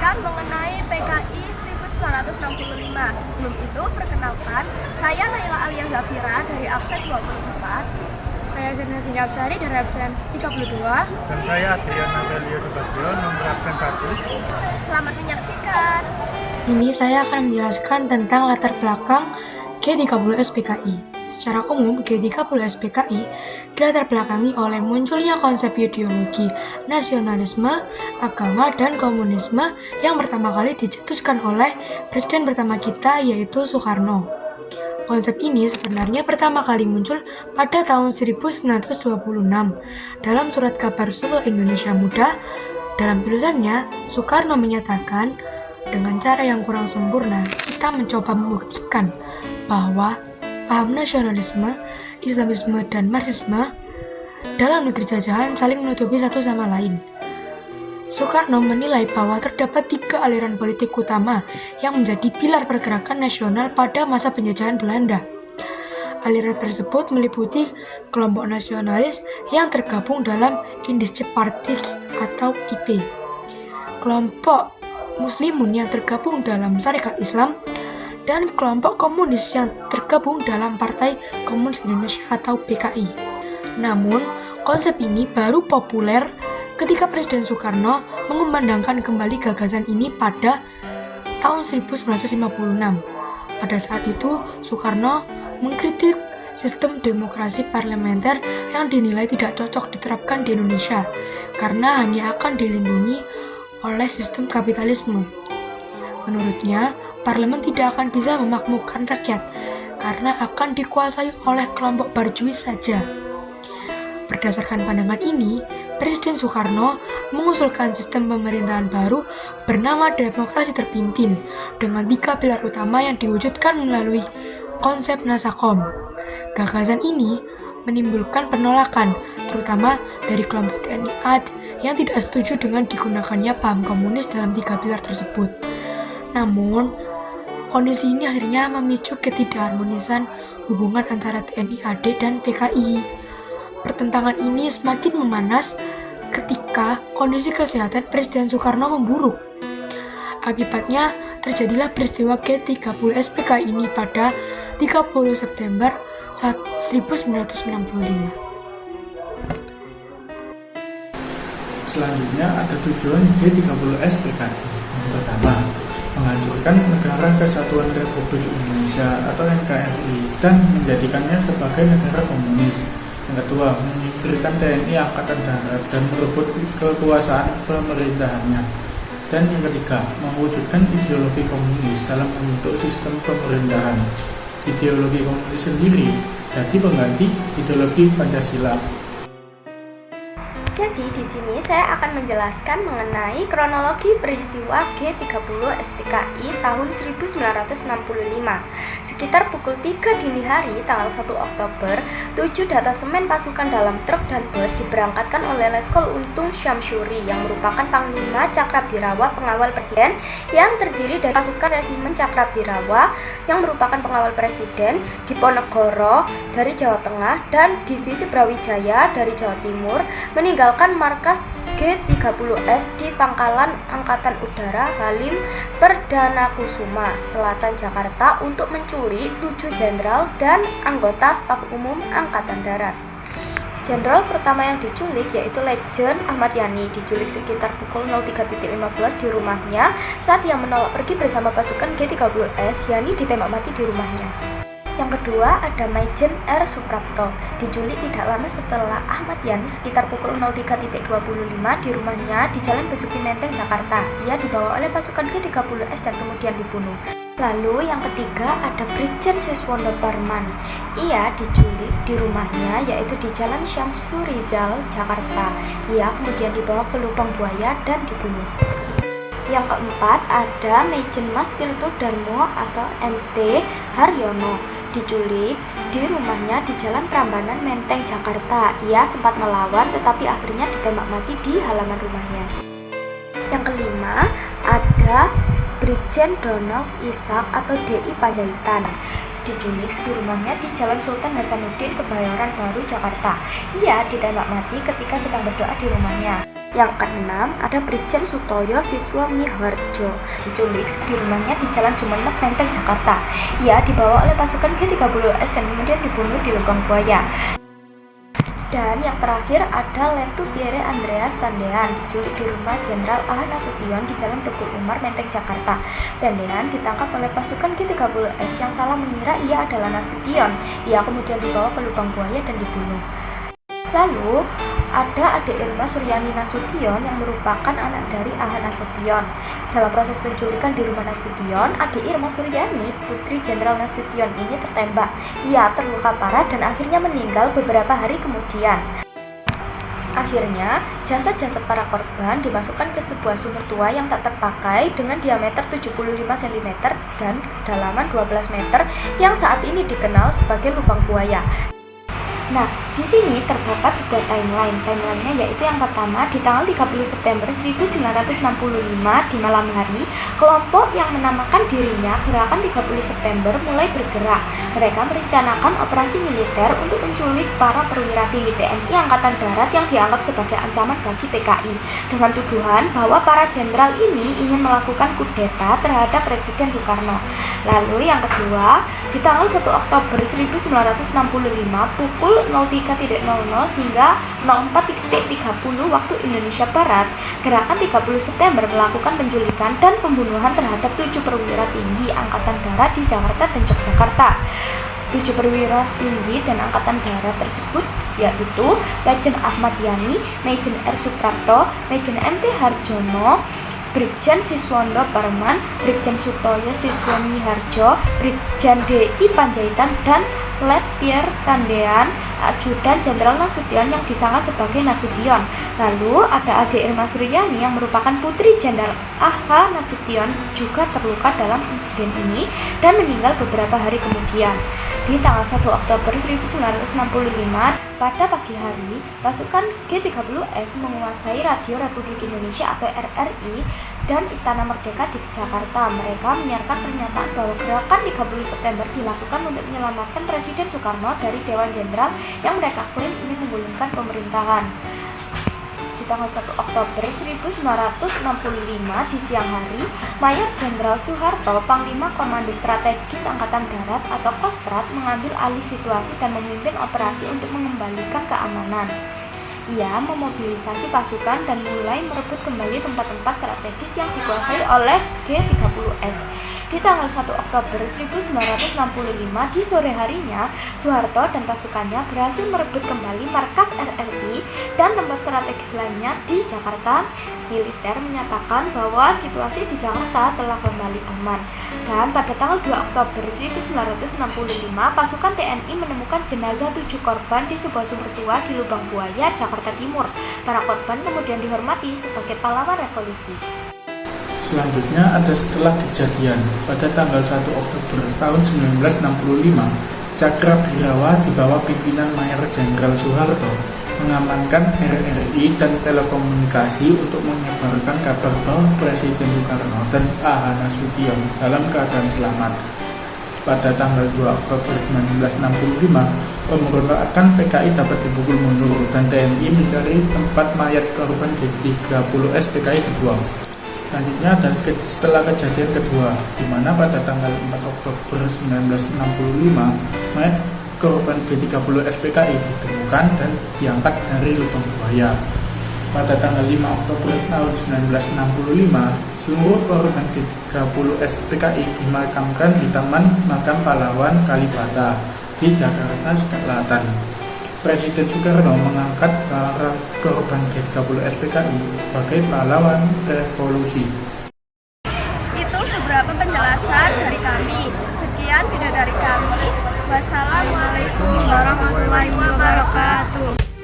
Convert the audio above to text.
menjelaskan mengenai PKI 1965. Sebelum itu, perkenalkan, saya Naila Alia Zafira dari absen 24. Saya Zerna Sinapsari dari absen 32. Dan saya Adrian Aurelio Subagio, nomor absen 1. Selamat menyaksikan. Ini saya akan menjelaskan tentang latar belakang G30S-PKI. Secara umum, G30S-PKI dilatar belakangi oleh munculnya konsep ideologi nasionalisme, agama, dan komunisme yang pertama kali dicetuskan oleh presiden pertama kita, yaitu Soekarno. Konsep ini sebenarnya pertama kali muncul pada tahun 1926 dalam surat kabar Solo Indonesia Muda. Dalam tulisannya, Soekarno menyatakan, dengan cara yang kurang sempurna, kita mencoba membuktikan bahwa paham nasionalisme, Islamisme, dan Marxisme dalam negeri jajahan saling menutupi satu sama lain. Soekarno menilai bahwa terdapat 3 aliran politik utama yang menjadi pilar pergerakan nasional pada masa penjajahan Belanda. Aliran tersebut meliputi kelompok nasionalis yang tergabung dalam Indische Partij atau IP, kelompok Muslimun yang tergabung dalam Sarekat Islam, dan kelompok komunis yang tergabung dalam Partai Komunis Indonesia atau PKI. Namun, konsep ini baru populer ketika Presiden Soekarno mengumandangkan kembali gagasan ini pada tahun 1956. Pada saat itu, Soekarno mengkritik sistem demokrasi parlementer yang dinilai tidak cocok diterapkan di Indonesia karena hanya akan dilindungi oleh sistem kapitalisme. Menurutnya, parlemen tidak akan bisa memakmurkan rakyat karena akan dikuasai oleh kelompok barjuis saja. Berdasarkan pandangan ini, Presiden Soekarno mengusulkan sistem pemerintahan baru bernama demokrasi terpimpin dengan 3 pilar utama yang diwujudkan melalui konsep Nasakom. Gagasan ini menimbulkan penolakan, terutama dari kelompok TNI AD yang tidak setuju dengan digunakannya paham komunis dalam 3 pilar tersebut. Namun, kondisi ini akhirnya memicu ketidakharmonisan hubungan antara TNI AD dan PKI. Pertentangan ini semakin memanas ketika kondisi kesehatan Presiden Soekarno memburuk. Akibatnya, terjadilah peristiwa G30S-PKI ini pada 30 September 1965. Selanjutnya ada tujuan G30S-PKI. Yang pertama, menghancurkan Negara Kesatuan Republik Indonesia atau NKRI dan menjadikannya sebagai negara komunis. Yang kedua, menyingkirkan TNI Angkatan Darat dan merebut kekuasaan pemerintahannya. Dan yang ketiga, mewujudkan ideologi komunis dalam membentuk sistem pemerintahan. Ideologi komunis sendiri jadi pengganti ideologi Pancasila. Jadi di sini saya akan menjelaskan mengenai kronologi peristiwa G30S-PKI tahun 1965. Sekitar pukul 3 dini hari tanggal 1 Oktober, 7 datasemen pasukan dalam truk dan bus diberangkatkan oleh Letkol Untung Syamsuri yang merupakan Panglima Cakrabirawa pengawal presiden yang terdiri dari pasukan Resimen Cakrabirawa yang merupakan pengawal presiden, Diponegoro dari Jawa Tengah, dan Divisi Brawijaya dari Jawa Timur meninggalkan markas G30S di Pangkalan Angkatan Udara Halim Perdana Kusuma, Selatan Jakarta untuk mencuri 7 jenderal dan anggota staf umum Angkatan Darat. Jenderal pertama yang diculik yaitu Lejen Ahmad Yani, diculik sekitar pukul 03.15 di rumahnya. Saat ia menolak pergi bersama pasukan G30S, Yani ditembak mati di rumahnya. Yang kedua ada Maijen R. Suprapto, diculik tidak lama setelah Ahmad Yani sekitar pukul 03.25 di rumahnya di Jalan Besuki Menteng, Jakarta. Ia dibawa oleh pasukan G30S dan kemudian dibunuh. Lalu yang ketiga ada Brigjen Siswondo Parman. Ia diculik di rumahnya yaitu di Jalan Syamsurizal, Jakarta. Ia kemudian dibawa ke Lubang Buaya dan dibunuh. Yang keempat ada Maijen Mas Tirto Darmo atau MT Haryono, diculik di rumahnya di Jalan Prambanan, Menteng, Jakarta. Ia sempat melawan tetapi akhirnya ditembak mati di halaman rumahnya. Yang kelima ada Brigjen Donald Ishak atau DI Panjaitan, diculik di rumahnya di Jalan Sultan Hasanuddin, Kebayoran Baru, Jakarta. Ia ditembak mati ketika sedang berdoa di rumahnya. Yang keenam, ada Brigjen Sutoyo Siswa Miharjo, diculik di rumahnya di Jalan Sumenep, Menteng, Jakarta. Ia dibawa oleh pasukan G30S dan kemudian dibunuh di lubang buaya. Dan yang terakhir ada Letu Pierre Andreas Tandean, diculik di rumah Jenderal A. Nasution di Jalan Teguh Umar, Menteng, Jakarta. Tandean ditangkap oleh pasukan G30S yang salah mengira ia adalah Nasution. Ia kemudian dibawa ke lubang buaya dan dibunuh. Lalu ada adik Irma Suryani Nasution yang merupakan anak dari A.H. Nasution. Dalam proses penculikan di rumah Nasution, adik Irma Suryani, putri Jenderal Nasution ini tertembak. Ia terluka parah dan akhirnya meninggal beberapa hari kemudian. Akhirnya, jasad-jasad para korban dimasukkan ke sebuah sumur tua yang tak terpakai dengan diameter 75 cm dan kedalaman 12 meter yang saat ini dikenal sebagai lubang buaya. Nah, di sini terdapat sebuah timeline. Timelinenya yaitu yang pertama, di tanggal 30 September 1965 di malam hari, kelompok yang menamakan dirinya Gerakan 30 September mulai bergerak. Mereka merencanakan operasi militer untuk menculik para perwira tinggi TNI Angkatan Darat yang dianggap sebagai ancaman bagi PKI, dengan tuduhan bahwa para jenderal ini ingin melakukan kudeta terhadap Presiden Soekarno. Lalu yang kedua, di tanggal 1 Oktober 1965 pukul 03.00 hingga 04.30 waktu Indonesia Barat, Gerakan 30 September melakukan penculikan dan pembunuhan terhadap 7 perwira tinggi Angkatan Darat di Jakarta dan Yogyakarta. 7 perwira tinggi dan Angkatan Darat tersebut yaitu Lejen Ahmad Yani, Majen R. Suprapto, Majen MT Harjono, Brigjen Siswondo Parman, Brigjen Sutoyo Siswa Miharjo, Brigjen D.I. Panjaitan, dan Let Pierre Tandean, ajudan Jenderal Nasution yang disangka sebagai Nasution. Lalu ada adik Irma Suryani yang merupakan putri Jenderal A.H. Nasution juga terluka dalam insiden ini dan meninggal beberapa hari kemudian. Di tanggal 1 Oktober 1965, pada pagi hari, pasukan G30S menguasai Radio Republik Indonesia atau RRI dan Istana Merdeka di Jakarta. Mereka menyiarkan pernyataan bahwa Gerakan 30 September dilakukan untuk menyelamatkan Presiden Soekarno dari Dewan Jenderal yang mereka klaim ingin menggulingkan pemerintahan. Di tanggal 1 Oktober 1965 di siang hari, Mayor Jenderal Soeharto, Panglima Komando Strategis Angkatan Darat atau Kostrat, mengambil alih situasi dan memimpin operasi untuk mengembalikan keamanan. Ia memobilisasi pasukan dan mulai merebut kembali tempat-tempat strategis yang dikuasai oleh G30S. Di tanggal 1 Oktober 1965 di sore harinya, Soeharto dan pasukannya berhasil merebut kembali markas RRI dan tempat strategis lainnya di Jakarta. Militer menyatakan bahwa situasi di Jakarta telah kembali aman. Dan pada tanggal 2 Oktober 1965, pasukan TNI menemukan jenazah 7 korban di sebuah sumur tua di Lubang Buaya, Jakarta Timur. Para korban kemudian dihormati sebagai pahlawan revolusi. Selanjutnya ada setelah kejadian pada tanggal 1 Oktober tahun 1965, Cakra Birawa di bawah pimpinan Mayor Jenderal Soeharto mengamankan RRI dan telekomunikasi untuk menyebarkan kabar bahwa Presiden Soekarno dan A.H. Nasution dalam keadaan selamat. Pada tanggal 2 Oktober 1965, pemberontakan PKI dapat dipukul mundur dan TNI mencari tempat mayat korban G30S PKI dibuang. Selanjutnya dan setelah kejadian kedua, di mana pada tanggal 4 Oktober 1965, mayat korban G30S PKI ditemukan dan diangkat dari lubang buaya. Pada tanggal 5 Oktober tahun 1965, seluruh korban G30S PKI dimakamkan di Taman Makam Pahlawan Kalibata di Jakarta Selatan. Presiden Soekarno mengangkat para korban G30S PKI sebagai pahlawan revolusi. Itu beberapa penjelasan dari kami. Sekian video dari kami. Wassalamualaikum warahmatullahi wabarakatuh.